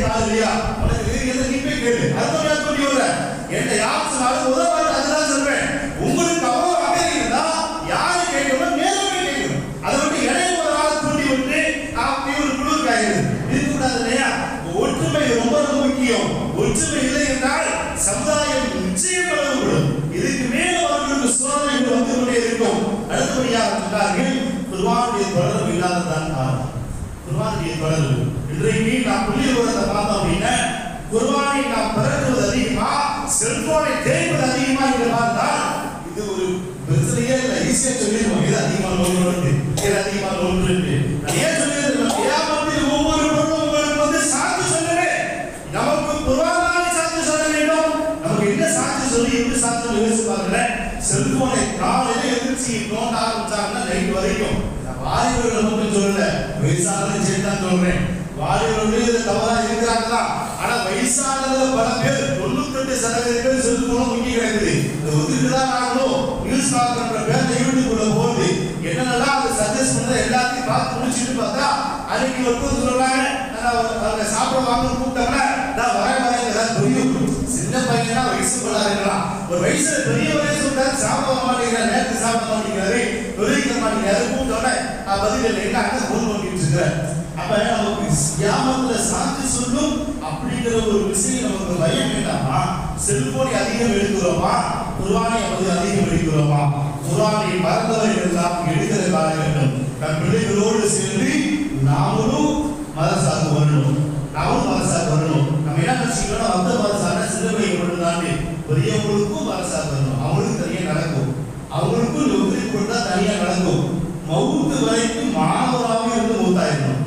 காலையா உனக்கு வேறு நீ போய் கேளு. அதுதான் சொல்லி வர என்ன யார் சொன்னாலும் உதவாது. அதுதான் சொல்றேன். உங்களுக்கு அவ்வளவு அக்கறை இருந்தா யாரு கேட்கணும், நேரமே கேட்கணும். அதை விட்டு இடையில ஒரு ஆள் தூண்டி விட்டு ஒரு குளிர் காய்கிறது இருக்கக்கூடாது இல்லையா? ஒற்றுமை ரொம்ப ரொம்ப முக்கியம். ஒற்றுமை இல்லை என்றால் சமுதாயம் நிச்சயம் வளரப்படும். இதுக்கு மேல அவர்களுக்கு சோதனைகள் வந்து கொண்டே இருக்கும். அடுத்தபடியாக சொன்னார்கள், குர்ஆனுடைய தொடர்பு இல்லாததான் காரணம். குர்ஆனுடைய தொடர்பு இன்றைக்கு நாம் புள்ளிவிவரத்தை பார்த்தோம் அப்படின்னா, குர்ஆனை நாம் பிறகுவது அதிகமா, செல்போனை தேய்ப்பது அதிகமா என்று பார்த்தால் இது ஒரு பிரச்சனையே இல்லை. ஈஸியா சொல்லிடுவோம், இது அதிகமாக நோய், இது அதிகமாக நோய். ஏன் சொல்லியிருக்கோம்? கியாமத்தில் ஒவ்வொரு பொருளும் உங்களுக்கு வந்து சாட்சி சொல்லவே, நமக்கு குர்ஆனை சாட்சி சொல்ல வேண்டும். நமக்கு என்ன சாட்சி சொல்லி எப்படி சாட்சி யோசிச்சு பாருங்களேன். செல்போனை காலையில எழுந்திருச்சு நோண்ட ஆரம்பிச்சாங்கன்னா நைட் வரைக்கும். வாலிபர்கள் மட்டும் சொல்லல, வயசானவர்கள் சேர்த்து தான் சொல்றேன். வாலிபர்கள் இது தவறா இருக்கிறாங்களா? ஆனா வயசானதுல பல பேர் 98% பேர் செல்போன் முங்கி கிடக்குது. இந்த ஒதுக்குதான் ஆகணும். நியூஸ் பார்க்கற பேர் யூடியூப்ல போகுது. என்னென்னலாம் அதை சஜஸ்ட் பண்ற எல்லாத்தையும் பார்த்து முடிச்சுட்டு பார்த்தா அன்னைக்கு ஒருத்தர் சொல்றாங்க, அவங்க சாப்பிட வாங்க கூப்பிட்டாங்கன்னா நான் வரேன் ஏதாவது புரியும். சின்ன பையனா வயசு கொள்ளாருங்களா, ஒரு வயசுல பெரிய வயசு சொல்றாரு சாப்பிட மாட்டேங்கிறார், நேரத்துக்கு சாப்பிட மாட்டேங்கிறாரு, தொழிலிக்க மாட்டேங்கிறாரு. கூப்பிட்டோன்னே நான் பதில் இல்லை, என்ன அங்கே போன் பண்ணிட்டு இருக்கிறேன். அப்ப நமக்கு கியாமத்துல சாட்சி சொல்லும் அப்படிங்கிற ஒரு விஷயம் நமக்கு பயம் வேண்டாமா? செல்போனை அதிகம் எடுக்கிறோமா, குர்ஆனை அதிகம் எடுக்கிறோமா? குர்ஆனை மறந்தவர்கள் எல்லாம் எடுக்கிற காலகட்டம். நம் பிள்ளைகளோடு சேர்ந்து நாமளும் மதசாக்கு வரணும், நாமும் மதசாக்கு வரணும். நம்ம என்ன நினைச்சுக்கிறோம், அந்த மதசான சின்ன பையன் மட்டும்தான், பெரியவங்களுக்கும் மதசாக்கு வரணும். அவங்களுக்கு தனியாக நடக்கும், அவங்களுக்கும் ஒதுக்கி கொடுத்தா தனியாக நடக்கும். மவுத்து வரைக்கும் மாணவராக இருந்து மூத்தாயிடணும்,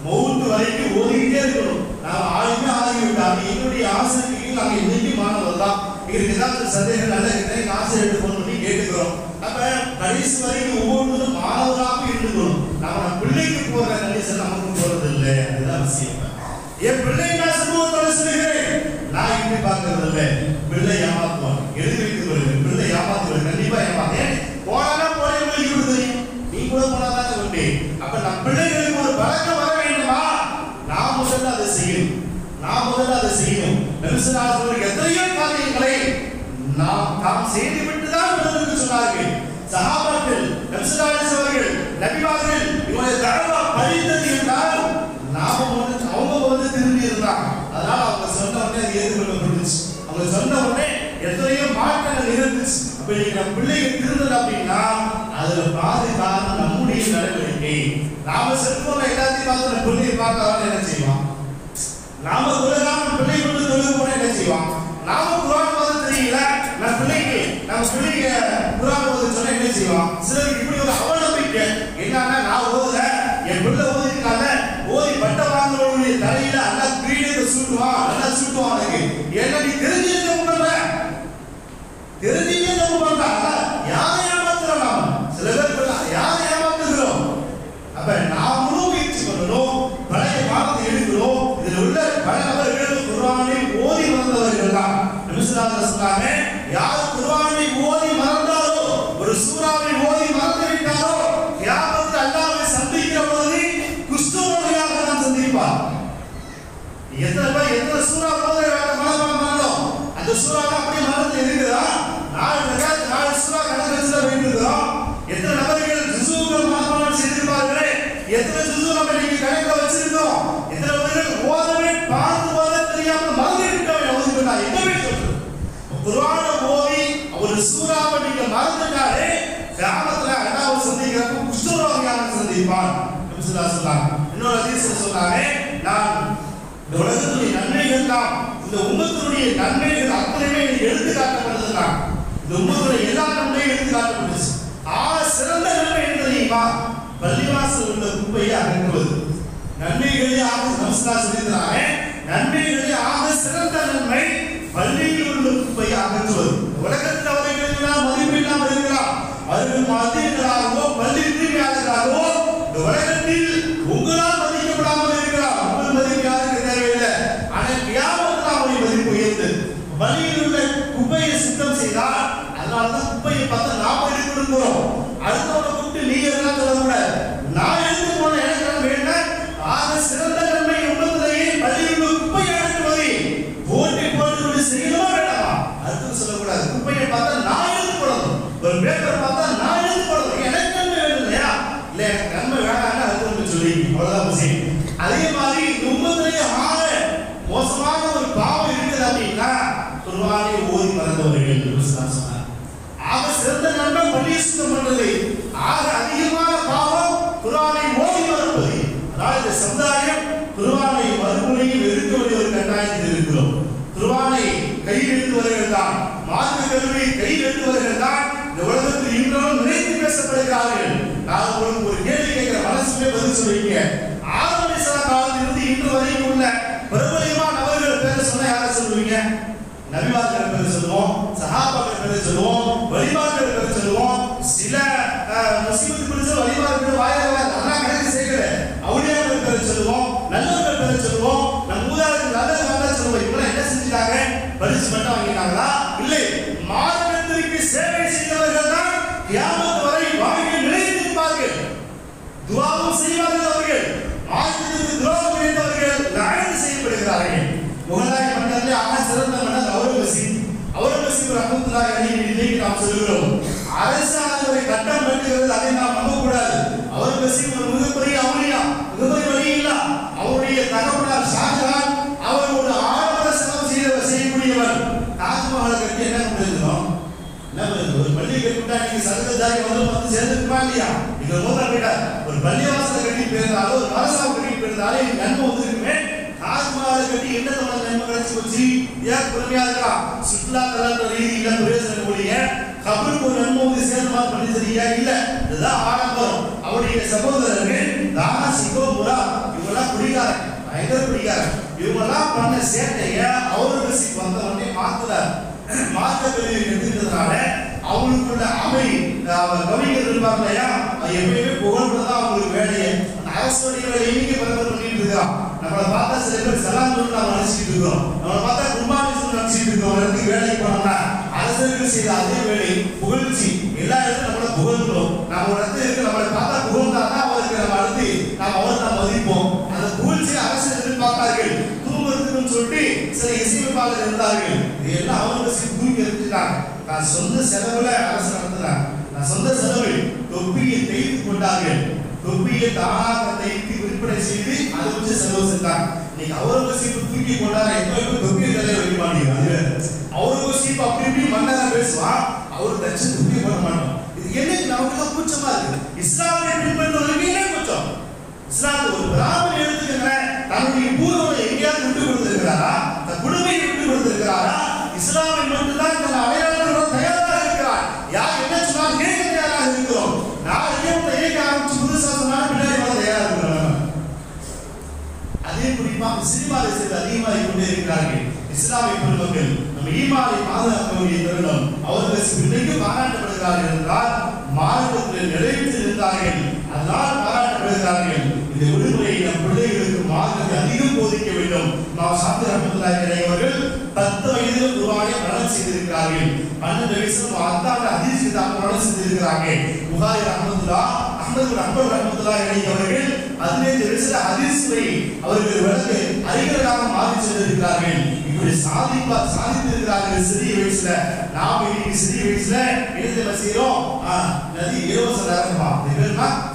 மவுத்து வரைக்கும் ஓதிக்கிட்டே இருக்கணும். நான் ஆளுமே ஆகிவிட்டாங்க, என்னுடைய ஆசிரியர்கள் நாங்கள் இன்னைக்கு மாணவர் தான். எங்களுக்கு ஏதாவது சந்தேகம் நல்ல கிட்ட ஆசிரியர் போன் பண்ணி கேட்டுக்கிறோம். அப்ப கடைசி வரைக்கும் ஒவ்வொன்றும் மாணவராக இருந்துக்கணும். நம்ம பிள்ளைக்கு போற கண்டிஷன் நமக்கு போறது இல்லை, அதுதான் விஷயம். என் பிள்ளை நான் சமூகத்தோட சொல்லுகிறேன், நான் இப்படி பார்க்கறது இல்லை. பிள்ளை ஏமாத்துவான், எழுதி வைத்து பிள்ளை ஏமாத்துவான், கண்டிப்பா ஏமாத்தேன். போனா போன உங்களுக்கு தெரியும், நீ கூட போனாதான் உண்டு. அப்ப நம் பிள்ளைகளுக்கு ஒரு பழக்கம் வர வேண்டுமா? நான் முதல்ல அதை செய்யணும், நான் முதல்ல அதை செய்யணும். நபிசுல்லாஹு எத்தனையோ காரியங்களை நாம் செய்து விட்டுதான் பிறருக்கு சொன்னார்கள். சஹாபாக்கள், நபிசுல்லாஹு அவர்கள், நபிமார்கள் இவருடைய தஅவா பழித்தது என்றால் நாம அவங்க திரும்பி இருந்தாங்க. அதனால அவங்க சொன்ன உடனே அது ஏற்றுக்கொள்ளப்பட்டுச்சு. அவங்க சொன்ன உடனே எத்தனையோ மாற்றங்கள் இருந்துச்சு. அப்ப இன்னைக்கு நம்ம பிள்ளைகள் திருந்தது அப்படின்னா அதுல பாதி காரணம் நம்முடைய நடவடிக்கை. நாம செல்போன்ல எல்லாத்தையும் பார்த்து நம்ம பிள்ளையை பார்க்க என்ன செய்வோம்? நாம உலகம் பிள்ளை கொண்டு தொழுது போன என்ன செய்வோம்? நாம குர்ஆன் ஓத தெரியல, நம்ம பிள்ளைக்கு குர்ஆன் ஓத சொன்னா என்ன செய்வோம்? சிலருக்கு இப்படி ஒரு அவநம்பிக்கை என்னன்னா, நான் ஓதல, என் பிள்ளை ஓதிருக்காங்க, ஓதி பட்ட வாங்குறவங்களுடைய தலையில அல்லாஹ் கிரீடத்தை சூட்டுவான், அல்லாஹ் சூட்டுவான். என்ன நீ தெரிஞ்சிருக்க பண்ற, தெரிஞ்சிருக்க பண்ற, யாரை ஏமாத்துறோம்? நாம சில பேர் யாரை ஏமாத்துகிறோம்? அப்ப நாமளும் முயற்சி பண்ணணும், பழைய பாடத்தை எடுக்கிறோம். இதில் உள்ள பல நபர்கள் குர்ஆனை ஓதி மறந்தவர்கள் தான். நபிசுல்லாஹு சொன்னாங்க, யார் குர்ஆனை ஓதி மறந்தாரோ, ஒரு சூறாவை ஓதி மறந்து விட்டாரோ, கியாமத்தில் அல்லாஹ்வை சந்திக்கிற பொழுது குஷ்டரோகியாக தான் சந்திப்பார். எத்தனை சூறா ஓதி மறந்தோம், அந்த சூறா அப்படியே மறந்து இருக்குதா? 4 சூறா கணக்கு வச்சுல வைத்திருக்கிறோம். எத்தனை நபர்கள் ஜுஸூகள் மனப்பாடம் செய்திருப்பார்களே, எத்தனை ஜுஸூ நம்ம இன்னைக்கு கணக்குல வச்சிருக்கோம். எத்தனை நபர்கள் ஓதவே பார்த்து ஓத தெரியாம மறந்து விட்டோம். ஓதிட்டா என்ன சொல்றது? குர்ஆனை ஓதி ஒரு சூறாவை நீங்க மறந்துட்டாலே கியாமத்துல அல்லாஹ்வை சந்திக்கிறப்ப குஷ்டரோகியாக சந்திப்பான். நபிசுல்லாஹு சொன்னாங்க. இன்னொரு ஹதீஸ்ல சொன்னாங்க, நான் இந்த உலகத்துடைய நன்மைகள் தான், இந்த உம்மத்துடைய நன்மைகள் அத்தனையுமே எடுத்து காட்டப்படுதுதான். இந்த உம்மத்துடைய எல்லா நன்மையும் எடுத்து காட்டப்படுது. சிறந்த நன்மை என்ன தெரியுமா? பள்ளிவாசல் உள்ள குப்பையை அகற்றுவது. நன்மைகளே ஆக நபிசுல்லாஹு சொல்லியிருக்கிறாங்க, நன்மைகளே ஆக சிறந்த நன்மை பள்ளியில் உள்ள குப்பையை அகற்றுவது. உலகத்தில் அவர்கள் மதிப்பில்லாமல் இருக்கிறார், அவர்கள் மதியர்களாகவோ பள்ளி தூய்மையாளர்களாகவோ இந்த உலகத்தில் உங்களால் மதிக்கப்படாமல் இருக்கிறார். உங்கள் மதிப்பு யாருக்கு தேவையில்லை, ஆனால் கியாமத்தில் அவருடைய மதிப்பு உயர்ந்தது. பள்ளியில் உள்ள குப்பையை சுத்தம் செய்தால், அதனாலதான் குப்பையை பார்த்து நாம எடுத்து கொடுக்கிறோம். அடுத்தவனை கூப்பிட்டு நீ எல்லாம் சொல்லக்கூடாது, நான் எடுத்து போன எனக்கு வேண்டாம். ஆக சிறந்த நன்மை உலகத்திலேயே பள்ளியில் உள்ள குப்பையை அகற்றுவது. போட்டி போட்டு செய்யணுமா வேண்டாமா? அடுத்து சொல்லக்கூடாது. குப்பையை பார்த்தா நான் எடுத்து போடணும், ஒரு பேப்பர் பார்த்தா நான் எடுத்து போடணும். எனக்கு நன்மை வேணும் இல்லையா? இல்ல எனக்கு நன்மை வேணாம்னு அடுத்து சொல்லி அவ்வளவுதான் விஷயம். அதே மாதிரி உலகத்திலேயே ஆக மோசமான ஒரு பாவம் இருக்குது அப்படின்னா குர்ஆனை ஓதி மறந்தவர்கள் சொன்னார். ஆக சிறந்த நன்மை பள்ளியை சுத்தம் பண்றது, ஆக அதிகமான பாவம் குர்ஆனை ஓதி மறப்பது. அதாவது இந்த சமுதாயம் குர்ஆனை மறுமொழியில் எடுக்கக்கூடிய ஒரு கட்டாயத்தில் இருக்கிறோம். குர்ஆனை கையில் எடுத்தவர்கள் தான், மார்க்க கல்வியை கையில் எடுத்தவர்கள் தான் இந்த உலகத்தில் இன்றும் நினைத்து பேசப்படுகிறார்கள். நான் உங்களுக்கு ஒரு கேள்வி கேட்கிற, மனசுலே பதில் சொல்லுவீங்க. ஆரம்ப காலத்திலிருந்து இன்று வரைக்கும் உள்ள பிரபலமான நபர்கள் பேரை சொன்னா யாரை சொல்லுவீங்க? நபிமார்கள் பேரை சொல்லுவோம், சஹாபாக்கள் பேரை சொல்லுவோம், வலிமார்கள் பேரை சொல்லுவோம். சில முஸ்லிம்கள் பிடிச்ச வலிமார்கள் வாயில அதெல்லாம் கணக்கு சேர்க்கல. அவுலியாக்கள் பேரை சொல்லுவோம், நல்லவர்கள் பேரை சொல்லுவோம், நம் மூதாதையர்கள் நல்லவர்கள் சொல்லுவோம். இவங்க என்ன செஞ்சுட்டாங்க? பரிசு மட்டும் வாங்கிட்டாங்களா? இல்லை, மார்க்கத்திற்கு சேவை செய்தவர்கள் தான் கியாமத் வரை வாழ்க்கையில் நிலைத்திருப்பார்கள். துஆவும் செய்வார்கள். அவர்கள் மார்க்கத்திற்கு துரோகம் இழைத்தவர்கள் லஅனத் செய்யப்படுகிறார்கள். முகலாய மன்னர்களே ஆக சிறந்த மன்னர் அவுரங்கசீப். அவுரங்கசீப் ரஹ்மத்துல்லாஹி அலைஹி இன்னைக்கு நாம் சொல்கிறோம், அரசாங்கத்தை கட்டம் கட்டுகிறது, அதை நாம் நம்பக்கூடாது. அவுரங்கசீப் ஒரு மிகப்பெரிய அவுலியா, மிகப்பெரிய வலியில்லா. அவருடைய தகப்பனார் ஷாஜஹான் அவர் ஒரு ஆடம்பர செலவு செய்யக்கூடியவர். தாஜ்மஹாலை கட்டி என்ன பண்ணிருந்தோம்? என்ன பண்ணுறது? ஒரு பள்ளி கட்டிவிட்டா நீங்க சர்வதாரி வந்து சேர்ந்துக்குமா இல்லையா? நீங்க ஒரு பள்ளிவாசலை கட்டி போயிருந்தாலும் ஒரு மரசாவை கட்டி போயிருந்தாலும் எனக்கு நன்மை வந்துருக்குமே. தாஜ்மஹாலை கட்டி என்ன தமிழ் நன்மை கிடைச்சி போச்சு? ஏன் பொறுமையா இருக்கா? சுற்றுலா தலன்ற ரீதியில பிரயோசனக்கூடிய கபருக்கு ஒரு நன்மை வந்து சேர்ந்து மாதிரி பண்ணி சரியா இல்ல. இதுதான் ஆடம்பரம். அவருடைய சகோதரர்கள் தானா சிங்கோ முரா இவங்கெல்லாம் குடிகாரன், பயங்கர குடிகாரன். இவங்கெல்லாம் பண்ண சேட்டைய அவுரங்கசீப் வந்த உடனே மாத்துறார். மார்க்க கல்வியை கற்றுக்கிறதுனால அவங்களுக்குள்ள அமை கவிஞர் இருப்பாங்க இல்லையா, அது எப்பயுமே புகழ்றதுதான் அவங்களுக்கு வேலையை. அந்த அரசுடைய வேலையை இன்னைக்கு பிரதமர் பண்ணிட்டு இருக்கிறோம். நம்மளை பார்த்தா சில பேர் சலாம் சொல்லி நம்ம நினைச்சிட்டு இருக்கோம், நம்மளை பார்த்தா குர்பானி சொல்லி நினைச்சிட்டு இருக்கோம். இடத்துக்கு வேலைக்கு போனோம்னா அரசர்கள் செய்த அதே வேலை புகழ்ச்சி. எல்லா இடத்துல நம்மளை புகழ்கிறோம். நம்ம ஒரு இடத்துல இருக்கு, நம்மளை பார்த்தா புகழ்ந்தாதான் அவருக்கு நம்ம அடுத்து நாம் அவரை நாம் மதிப்போம். அந்த புகழ்ச்சி அரசு எதிர்பார்த்தார்கள். தூங்குறதுக்குன்னு சொல்லிட்டு சில இசையமைப்பாளர் இருந்தார்கள். இதெல்லாம் அவுரங்கசீப் தூக்கி எரிஞ்சிட்டாங்க. நான் சொந்த செலவுல அரசு நடத்துறாங்க. நான் சொந்த செலவில் தொப்பியை தைத்து கொண்டார்கள். தொப்பியை தானாக தைத்து விற்பனை செய்து அதை வச்சு செலவு செஞ்சாங்க. இன்னைக்கு அவுரங்கசீப் தூக்கி கொண்டாட எப்ப தொப்பியை தலையை வைக்க மாட்டேங்க. அது அவுரங்கசீப் அப்படி இப்படி மன்னரா பேசுவான், அவரு தச்சு தொப்பியை போட மாட்டோம். இது என்னைக்கு நமக்கு தான் கூச்சமா இருக்கு. இஸ்லாமிய பின்பற்றுவதற்கு என்ன கூச்சம்? இஸ்லாமிய ஒரு பிராமணன் எடுத்துக்கிற தன்னுடைய பூர்வனை எங்கேயாவது விட்டு கொடுத்திருக்கிறாரா? தன் குடும்பத்தை விட்டு கொடுத்திருக்கிறாரா? இஸ்லாமை மட்டும்தான் தன் அடையாளத்தோட தயாராக இருக்கிறார். யார் என்ன சொன்னாலும் கேட்க தயாராக இருக்கிறோம். நான் இயக்கத்தை இயக்க ஆரம்பிச்சு புதுசா சொன்னாலும் பின்னாடி வர தயாராக இருக்கிறோம். அதே குறிப்பாக சினிமாவை செய்து அதிகமாக கொண்டே இருக்கிறார்கள் இஸ்லாமிய பெருமக்கள். நம்ம ஈமானை பாதுகாக்கக்கூடிய தருணம் அவர்கள் இன்னைக்கு பாராட்டப்படுகிறார்கள் என்றால் மார்க்கத்தில் நிறைவேற்றி இருந்தார்கள், அதனால் பாராட்டப்படுகிறார்கள். இந்த விடுமுறையை நம் பிள்ளைகளுக்கு மார்க்கத்தை அதிகம் போதிக்க வேண்டும். நாம் சாந்தி ரஹ்மத்துல்லாஹி அலைஹி அவர்கள் 10 வயதில் குர்ஆனை மனனம் செய்திருக்கிறார்கள். 12 வயசுல அத்தான ஹதீஸ் கிதாப் மனனம் செய்திருக்கிறார்கள். புகாரி ரஹ்மத்துல்லாஹ், அஹ்மது ரஹ்மத் ரஹ்மத்துல்லாஹி அலைஹி அவர்கள் 15 வயசுல ஹதீஸை அவர்கள் விளக்கு அறிஞர்களாக மாறி சென்றிருக்கிறார்கள். இப்படி சாதித்திருக்கிறார்கள் சிறிய வயசுல. நாம் இன்னைக்கு சிறிய வயசுல என்ன செய்யறோம்? நதி இலவச நரகமா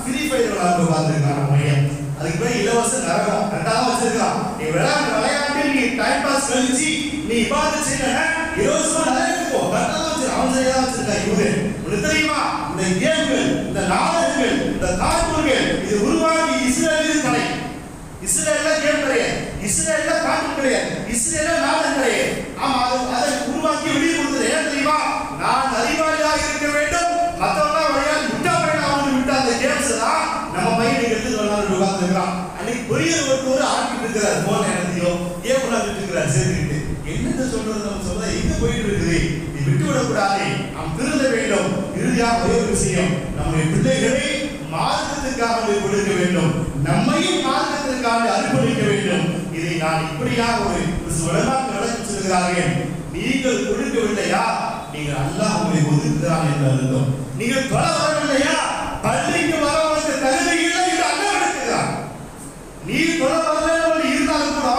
ஃப்ரீ ஃபயர் விளையாண்டு பார்த்துருக்காங்க பையன். அதுக்கு பேர் இலவச நரகம். ரெண்டாவது வச்சிருக்கான். நீ விளையாட்டு நீ டைம் பாஸ் கழிச்சு நீ இபாதத் செய்யற இலவசமா நரகத்துக்கு அவன் செய்யதான் வச்சிருக்கான். இவரு உனக்கு தெரியுமா? இந்த கேம்கள், இந்த நாடகங்கள், இந்த கார்ட்டூன்கள் இது உருவாக்கி இஸ்ரேலின் கடை. இஸ்ரேல்ல கேம் கிடையாது, இஸ்ரேல்ல கார்ட்டூன் கிடையாது, இஸ்ரேல்ல நாடகம் கிடையாது. ஆமா, அதை உருவாக்கி வெளியே கொடுத்தது ஏன் தெரியுமா? நான் அறிவாளியாக இருக்க வேண்டும், மற்றவங்க வழியாக முட்டா பையன் அவனுக்கு விட்டு அந்த கேம்ஸ் தான் நம்ம பையனுக்கு எடுத்து வரலாறு உட்கார்ந்துருக்கான். அன்னைக்கு பெரிய ஒரு ஆட்டிட்டு இருக்கிறார் போன இடத்தையோ ஏன் விட்டு இருக்கிறார் சேர்த்துக்கிட்டு. என்னது சொல்றது? நம்ம சொல்ல எங்க போயிட்டு இருக்குது? நீ விட்டு விடக்கூடாது, நாம் திருந்த வேண்டும். இறுதியாக ஒரே ஒரு விஷயம், நம்முடைய பிள்ளைகளை மார்க்கத்திற்காக கொடுக்க வேண்டும், நம்மையும் மார்க்கத்திற்காக அர்ப்பணிக்க வேண்டும். இதை நான் இப்படியாக ஒரு விளக்கம் சொல்கிறார்கள். நீங்கள் கொடுக்கவில்லையா, நீங்கள் அல்லாஹ் உங்களை ஒதுக்குகிறான் என்று அர்த்தம். நீங்கள் தொழ வரவில்லையா, பள்ளிக்கு வரவனுக்கு தகுதி இல்லை என்று அல்லாஹ் எடுக்கிறான். நீ தொழ வரவில்லை இருந்தாலும் கூட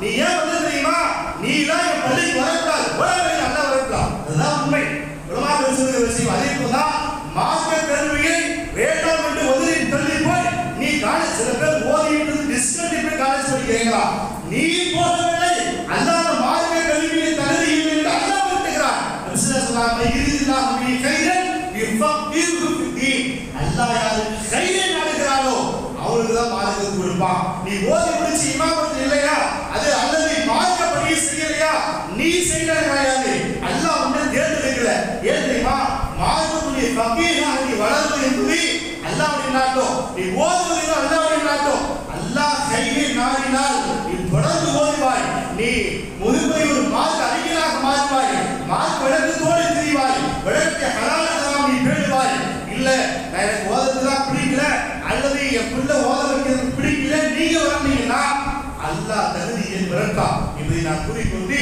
நீ ஏன் வந்து தெரியுமா? நீ தான் என் பள்ளிக்கு வரக்கூடாது, உலகை அல்லாஹ் வரலாம். அதுதான் உண்மை. உலமாக சொல்கிற விஷயம். அதே போலதான் மார்க்க கல்வியை வேண்டாம் என்று ஒதுக்கி தள்ளி போய் நீ காலேஜ் சில பேர் ஓதிட்டு டிஸ்கண்டினியூ காலேஜ் படிக்கிறீங்களா? நீ போகவில்லை, அல்லாஹ் மார்க்க கல்வியை தகுதி இல்லை என்று அல்லாஹ் விட்டுகிறான். அல்லாஹ் யாரு கையை நாடுகிறாரோ அவருக்கு தான் மார்க்கத்தை கொடுப்பான். நீ ஓதி முடிச்சு இமாமத் இல்லையா, அது அல்லது மார்க்கப்படியே செய்யலையா, நீ செய்யறது கிடையாது. அல்லாஹ் உன்னை தேர்ந்தெடுக்கல. ஏன் தெரியுமா? மார்க்கத்துடைய ஃபகீஹாக நீ வளர்வது என்பது அல்லாஹ்வுடைய நாட்டம். நீ ஓதுவது அல்லாஹ்வுடைய நாட்டம். அல்லாஹ் கையை நாடினால் நீ தொடர்ந்து ஓதுவாய். நீ முழுமை ஒரு மார்க்க அறிஞராக மாறி கூறிக்கொண்டு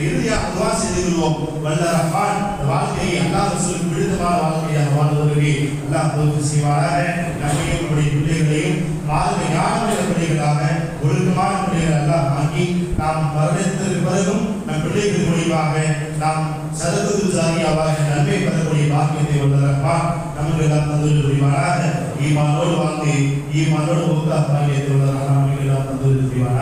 இறுதியாக துஆ செய்து கொள்வோம். வல்ல ரஹ்மான் இந்த வாழ்க்கையை அல்லாஹ் ரசூலுக்கு பிடித்தமான வாழ்க்கையாக வாழ்வதற்கு அல்லாஹ் தௌஃபீக் செய்வாராக. நம்மையும் நம்முடைய பிள்ளைகளையும் மார்க்க ஞானமுள்ள பிள்ளைகளாக ஒழுக்கமான பிள்ளைகள் அல்லாஹ் ஆக்கி நாம் மரணத்திற்கு பிறகும் நம் பிள்ளைகள் மூலியமாக நாம் சதகத்து ஜாரியாவாக நன்மை பெறக்கூடிய பாக்கியத்தை வல்ல ரஹ்மான் நமக்கு எல்லாம் தந்தருள் புரிவாராக. ஈமானோடு வாழ்ந்து ஈமானோடு முக்தா பாக்கியத்தை வல்ல ரஹ்மான் நமக்கு எல்லாம் தந்தருள் புரிவாராக.